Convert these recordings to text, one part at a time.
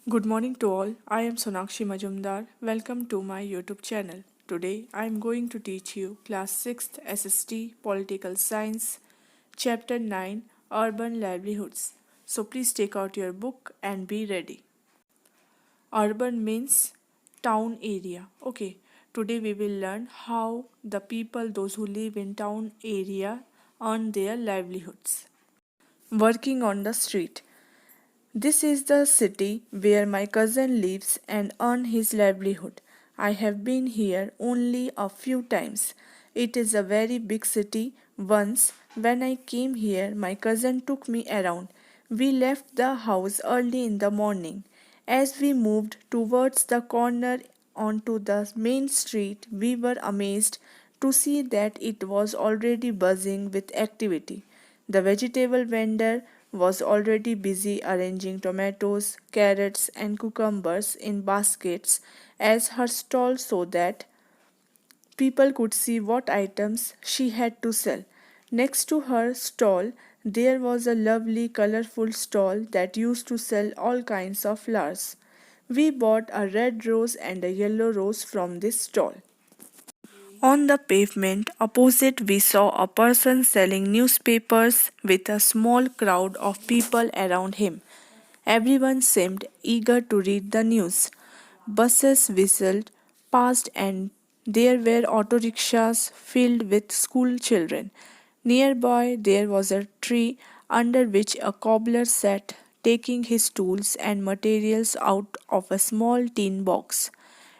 Good morning to all. I am Sonakshi Majumdar. Welcome to my YouTube channel. Today I am going to teach you class 6th SST Political Science chapter 9 Urban Livelihoods. So please take out your book and be ready. Urban means town area. Okay. Today we will learn how the people those who live in town area earn their livelihoods. Working on the street. This is the city where my cousin lives and earns his livelihood. I have been here only a few times. It is a very big city. Once, when I came here, my cousin took me around. We left the house early in the morning. As we moved towards the corner onto the main street, we were amazed to see that it was already buzzing with activity. The vegetable vendor was already busy arranging tomatoes, carrots, and cucumbers in baskets as her stall so that people could see what items she had to sell. Next to her stall, there was a lovely, colorful stall that used to sell all kinds of flowers. We bought a red rose and a yellow rose from this stall. On the pavement opposite, we saw a person selling newspapers with a small crowd of people around him. Everyone seemed eager to read the news. Buses whistled past, and there were auto rickshaws filled with school children. Nearby, there was a tree under which a cobbler sat, taking his tools and materials out of a small tin box.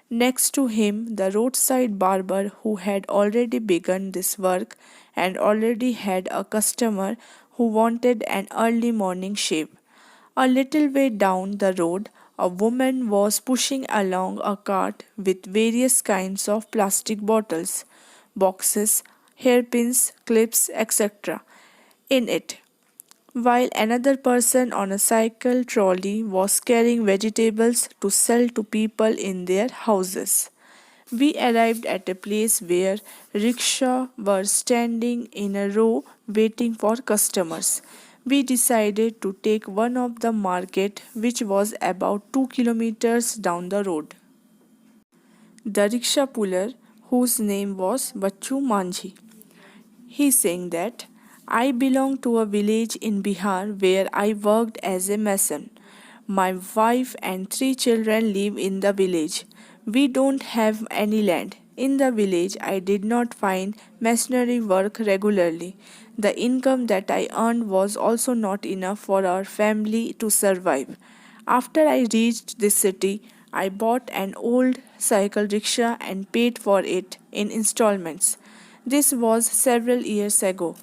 Next to him, the roadside barber who had already begun this work and already had a customer who wanted an early morning shave. A little way down the road, a woman was pushing along a cart with various kinds of plastic bottles, boxes, hairpins, clips, etc. in it, while another person on a cycle trolley was carrying vegetables to sell to people in their houses. We arrived at a place where rickshaws were standing in a row waiting for customers. We decided to take one of the market which was about 2 kilometers down the road. The rickshaw puller, whose name was Bachu Manjhi, he saying that I belong to a village in Bihar where I worked as a mason. My wife and three children live in the village. We don't have any land. In the village, I did not find masonry work regularly. The income that I earned was also not enough for our family to survive. After I reached this city, I bought an old cycle rickshaw and paid for it in installments. This was several years ago.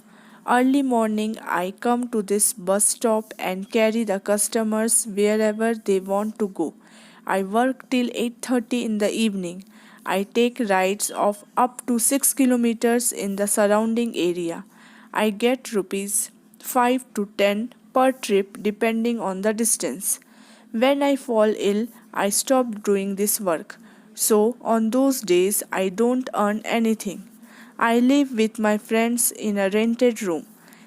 Early morning, I come to this bus stop and carry the customers wherever they want to go. I work till 8:30 in the evening. I take rides of up to 6 kilometers in the surrounding area. I get rupees 5 to 10 per trip depending on the distance. When I fall ill, I stop doing this work. So, on those days, I don't earn anything. I live with my friends in a rented room.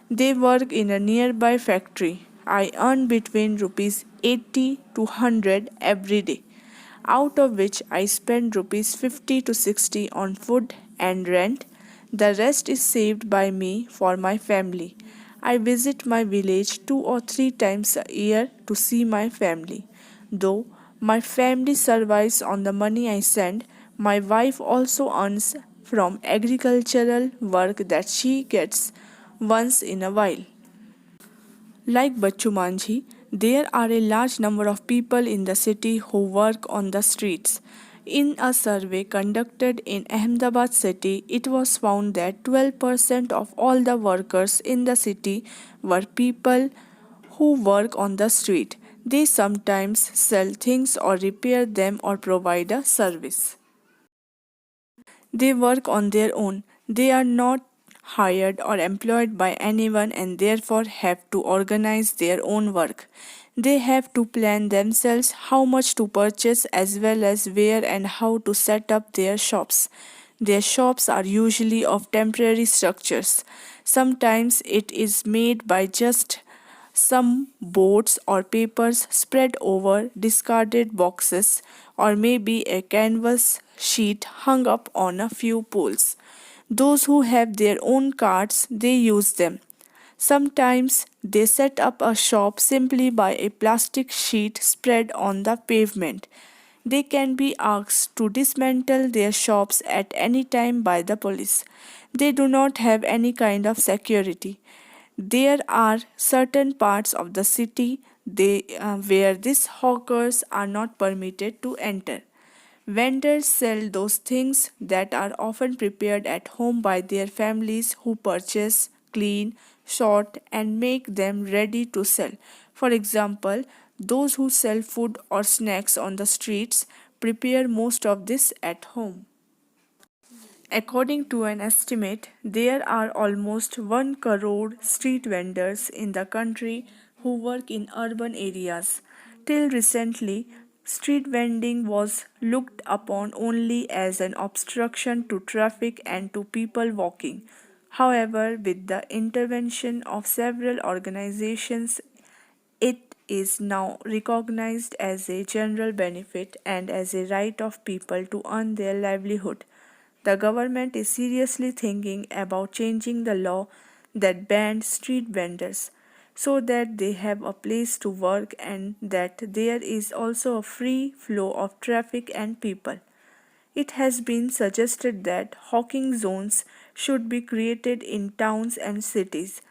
They work in a nearby factory. I earn between rupees 80 to 100 every day, out of which I spend rupees 50 to 60 on food and rent. The rest is saved by me for my family. I visit my village 2 or 3 times a year to see my family. Though my family survives on the money I send, my wife also earns from agricultural work that she gets once in a while. Like Bachchu Manjhi, there are a large number of people in the city who work on the streets. In a survey conducted in Ahmedabad city, it was found that 12% of all the workers in the city were people who work on the street. They sometimes sell things or repair them or provide a service. They work on their own. They are not hired or employed by anyone and therefore have to organize their own work. They have to plan themselves how much to purchase as well as where and how to set up their shops. Their shops are usually of temporary structures. Sometimes it is made by just some boards or papers spread over discarded boxes, or maybe a canvas sheet hung up on a few poles. Those who have their own carts, they use them. Sometimes they set up a shop simply by a plastic sheet spread on the pavement. They can be asked to dismantle their shops at any time by the police. They do not have any kind of security. There are certain parts of the city where these hawkers are not permitted to enter. Vendors sell those things that are often prepared at home by their families who purchase, clean, sort, and make them ready to sell. For example, those who sell food or snacks on the streets prepare most of this at home. According to an estimate, there are almost 1 crore street vendors in the country who work in urban areas. Till recently, street vending was looked upon only as an obstruction to traffic and to people walking. However, with the intervention of several organizations, it is now recognized as a general benefit and as a right of people to earn their livelihood. The government is seriously thinking about changing the law that bans street vendors so that they have a place to work and that there is also a free flow of traffic and people. It has been suggested that hawking zones should be created in towns and cities.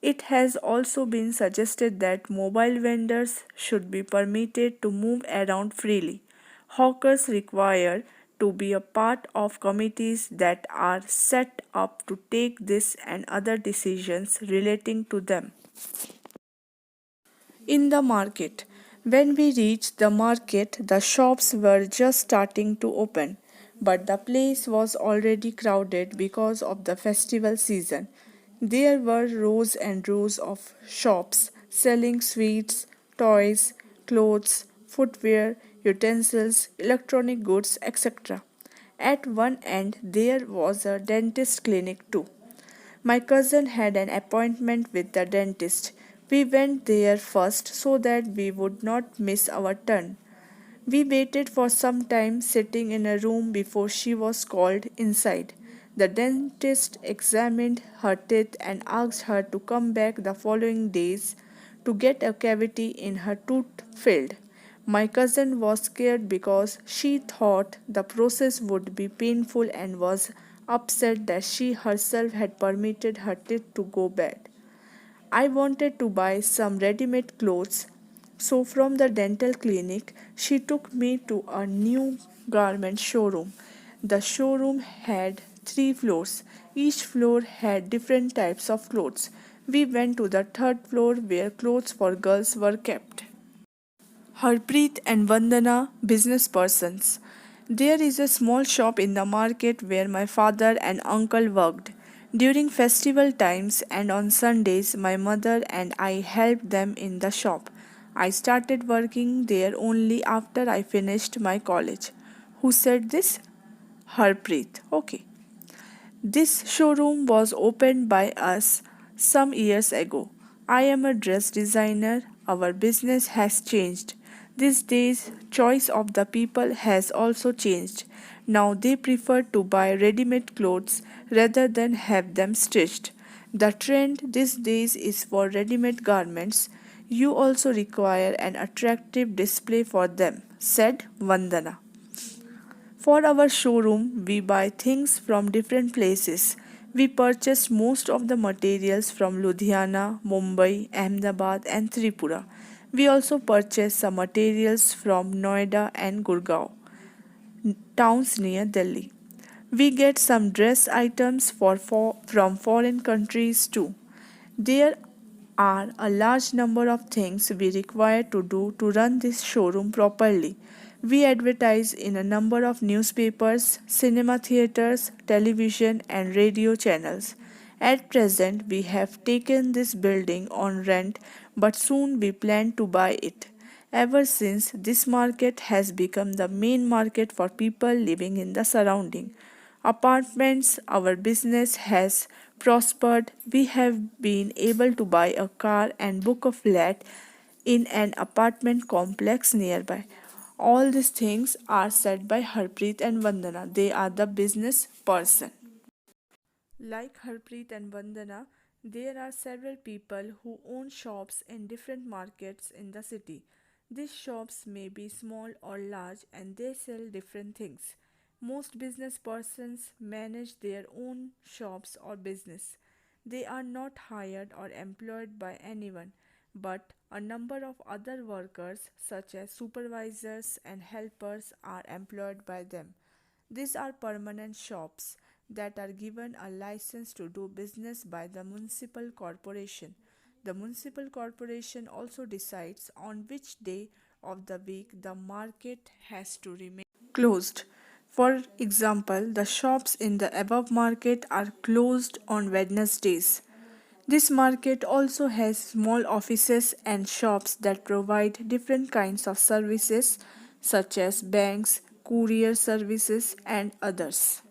It has also been suggested that mobile vendors should be permitted to move around freely. Hawkers require to be a part of committees that are set up to take this and other decisions relating to them. In the market. When we reached the market, the shops were just starting to open, but the place was already crowded because of the festival season. There were rows and rows of shops selling sweets, toys, clothes, footwear, utensils, electronic goods, etc. At one end, there was a dentist clinic too. My cousin had an appointment with the dentist. We went there first so that we would not miss our turn. We waited for some time sitting in a room before she was called inside. The dentist examined her teeth and asked her to come back the following days to get a cavity in her tooth filled. My cousin was scared because she thought the process would be painful and was upset that she herself had permitted her teeth to go bad. I wanted to buy some ready made clothes, so from the dental clinic, she took me to a new garment showroom. The showroom had 3 floors. Each floor had different types of clothes. We went to the third floor where clothes for girls were kept. Harpreet and Vandana, business persons. There is a small shop in the market where my father and uncle worked. During festival times and on Sundays, my mother and I helped them in the shop. I started working there only after I finished my college. Who said this? Harpreet. Okay. This showroom was opened by us some years ago. I am a dress designer. Our business has changed. These days, choice of the people has also changed. Now they prefer to buy ready-made clothes rather than have them stitched. The trend these days is for ready-made garments. You also require an attractive display for them, said Vandana. For our showroom, we buy things from different places. We purchase most of the materials from Ludhiana, Mumbai, Ahmedabad, and Tripura. We also purchase some materials from Noida and Gurgaon, towns near Delhi. We get some dress items from foreign countries too. There are a large number of things we require to do to run this showroom properly. We advertise in a number of newspapers, cinema theaters, television, and radio channels. At present, we have taken this building on rent, but soon we plan to buy it. Ever since, this market has become the main market for people living in the surrounding. apartments. Our business has prospered. We have been able to buy a car and book a flat in an apartment complex nearby. All these things are said by Harpreet and Vandana. They are the business person. Like Harpreet and Vandana, there are several people who own shops in different markets in the city. These shops may be small or large and they sell different things. Most business persons manage their own shops or business. They are not hired or employed by anyone, but a number of other workers, such as supervisors and helpers, are employed by them. These are permanent shops that are given a license to do business by the municipal corporation. The municipal corporation also decides on which day of the week the market has to remain closed. For example, the shops in the above market are closed on Wednesdays. This market also has small offices and shops that provide different kinds of services such as banks, courier services, and others.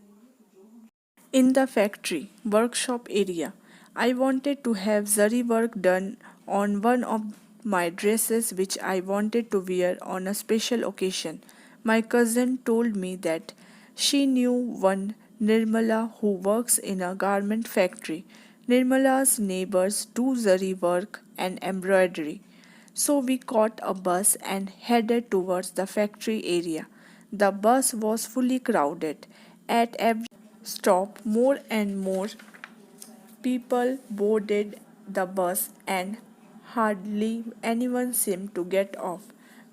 In the factory workshop area, I wanted to have zari work done on one of my dresses which I wanted to wear on a special occasion. My cousin told me that she knew one Nirmala who works in a garment factory. Nirmala's neighbors do zari work and embroidery. So we caught a bus and headed towards the factory area. The bus was fully crowded. At every stop, more and more people boarded the bus and hardly anyone seemed to get off.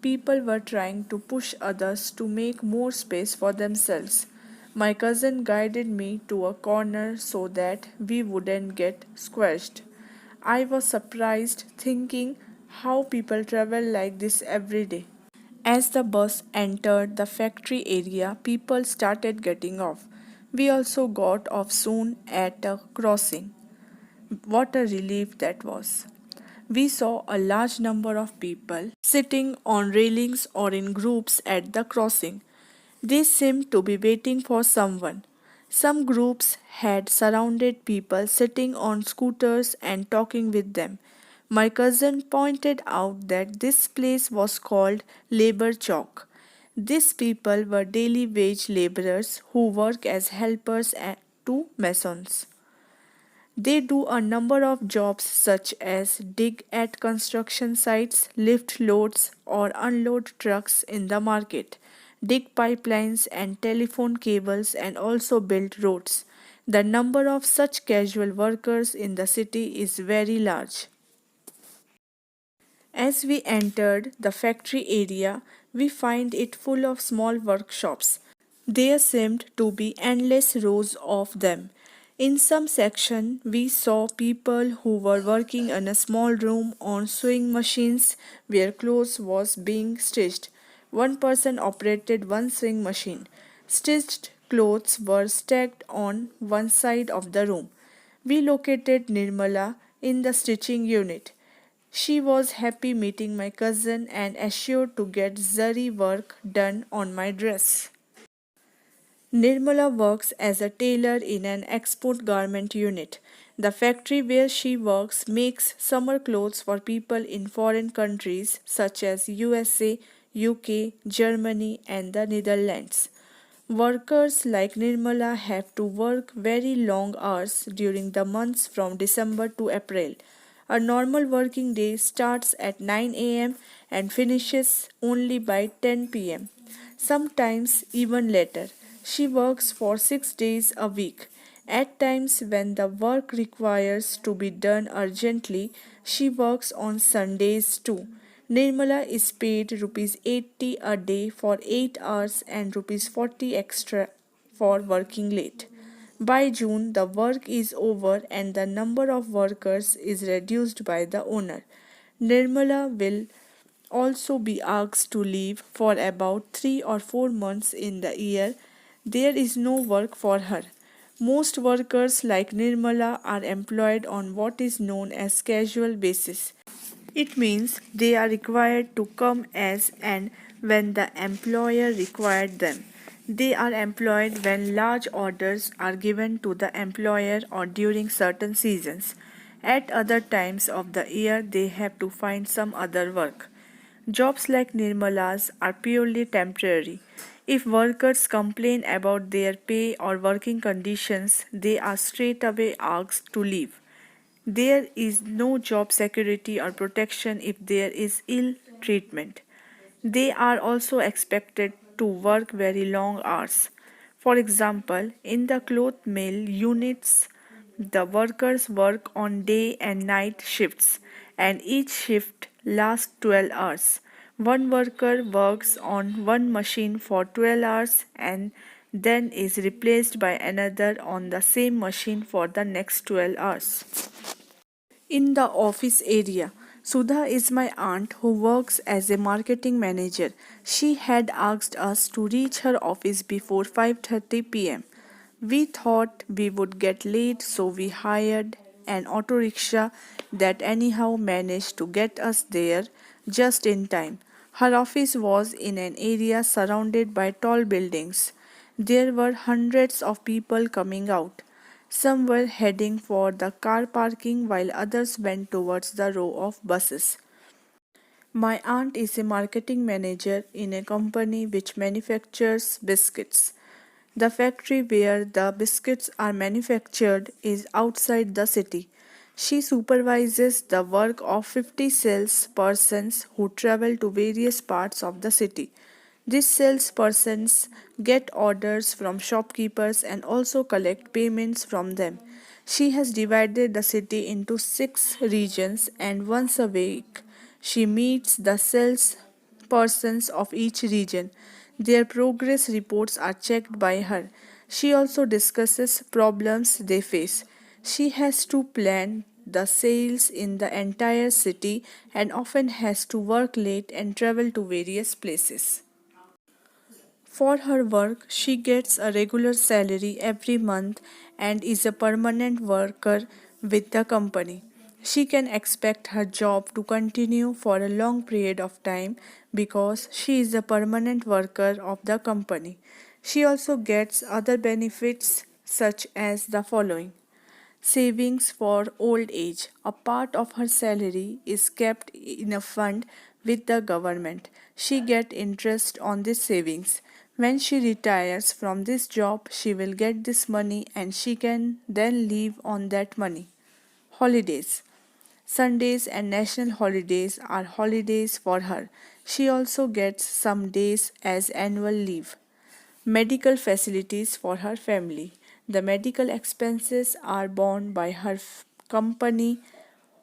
People were trying to push others to make more space for themselves. My cousin guided me to a corner so that we wouldn't get squashed. I was surprised, thinking how people travel like this every day. As the bus entered the factory area, people started getting off. We also got off soon at a crossing. What a relief that was! We saw a large number of people sitting on railings or in groups at the crossing. They seemed to be waiting for someone. Some groups had surrounded people sitting on scooters and talking with them. My cousin pointed out that this place was called Labor Chowk. These people were daily wage laborers who work as helpers to masons. They do a number of jobs such as dig at construction sites, lift loads or unload trucks in the market, dig pipelines and telephone cables, and also build roads. The number of such casual workers in the city is very large. As we entered the factory area, we find it full of small workshops. There seemed to be endless rows of them. In some section, we saw people who were working in a small room on sewing machines where clothes was being stitched. One person operated one sewing machine. Stitched clothes were stacked on one side of the room. We located Nirmala in the stitching unit. She was happy meeting my cousin and assured to get zari work done on my dress. Nirmala works as a tailor in an export garment unit. The factory where she works makes summer clothes for people in foreign countries such as USA, UK, Germany, and the Netherlands. Workers like Nirmala have to work very long hours during the months from December to April. A normal working day starts at 9 a.m. and finishes only by 10 p.m., sometimes even later. She works for 6 days a week. At times, when the work requires to be done urgently, she works on Sundays too. Nirmala is paid rupees 80 a day for 8 hours and rupees 40 extra for working late. By June, the work is over and the number of workers is reduced by the owner. Nirmala will also be asked to leave for about 3 or 4 months in the year. There is no work for her. Most workers like Nirmala are employed on what is known as casual basis. It means they are required to come as and when the employer required them. They are employed when large orders are given to the employer or during certain seasons. At other times of the year, they have to find some other work. Jobs like Nirmala's are purely temporary. If workers complain about their pay or working conditions, they are straight away asked to leave. There is no job security or protection if there is ill treatment. They are also expected to work very long hours. For example, in the cloth mill units, the workers work on day and night shifts, and each shift lasts 12 hours. One worker works on one machine for 12 hours and then is replaced by another on the same machine for the next 12 hours. In the office area, Sudha is my aunt who works as a marketing manager. She had asked us to reach her office before 5:30 pm. We thought we would get late, so we hired an auto rickshaw that anyhow managed to get us there just in time. Her office was in an area surrounded by tall buildings. There were hundreds of people coming out. Some were heading for the car parking while others went towards the row of buses. My aunt is a marketing manager in a company which manufactures biscuits. The factory where the biscuits are manufactured is outside the city. She supervises the work of 50 salespersons who travel to various parts of the city. These salespersons get orders from shopkeepers and also collect payments from them. She has divided the city into 6 regions, and once a week she meets the salespersons of each region. Their progress reports are checked by her. She also discusses problems they face. She has to plan the sales in the entire city and often has to work late and travel to various places. For her work, she gets a regular salary every month and is a permanent worker with the company. She can expect her job to continue for a long period of time because she is a permanent worker of the company. She also gets other benefits such as the following: savings for old age. A part of her salary is kept in a fund with the government. She gets interest on this savings. When she retires from this job, she will get this money and she can then live on that money. Holidays. Sundays and national holidays are holidays for her. She also gets some days as annual leave. Medical facilities for her family. The medical expenses are borne by her company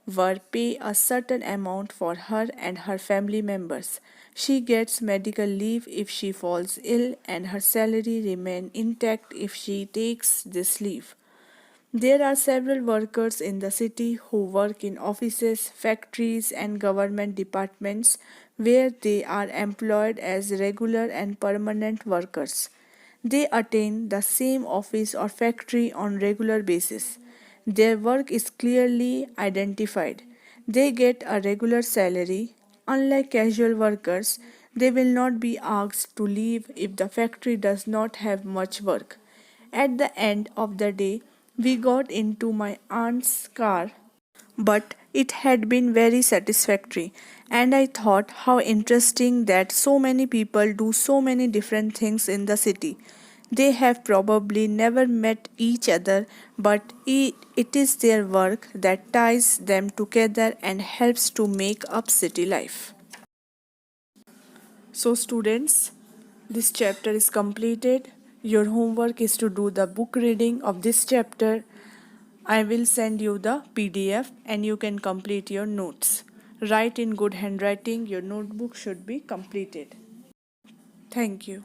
were pay a certain amount for her and her family members. She gets medical leave if she falls ill and her salary remain intact if she takes this leave. There are several workers in the city who work in offices, factories, and government departments where they are employed as regular and permanent workers. They attend the same office or factory on regular basis. Their work is clearly identified. They get a regular salary. Unlike casual workers, they will not be asked to leave if the factory does not have much work. At the end of the day, we got into my aunt's car, but it had been very satisfactory, and I thought how interesting that so many people do so many different things in the city. They have probably never met each other, but it is their work that ties them together and helps to make up city life. So, students, this chapter is completed. Your homework is to do the book reading of this chapter. I will send you the PDF and you can complete your notes. Write in good handwriting, your notebook should be completed. Thank you.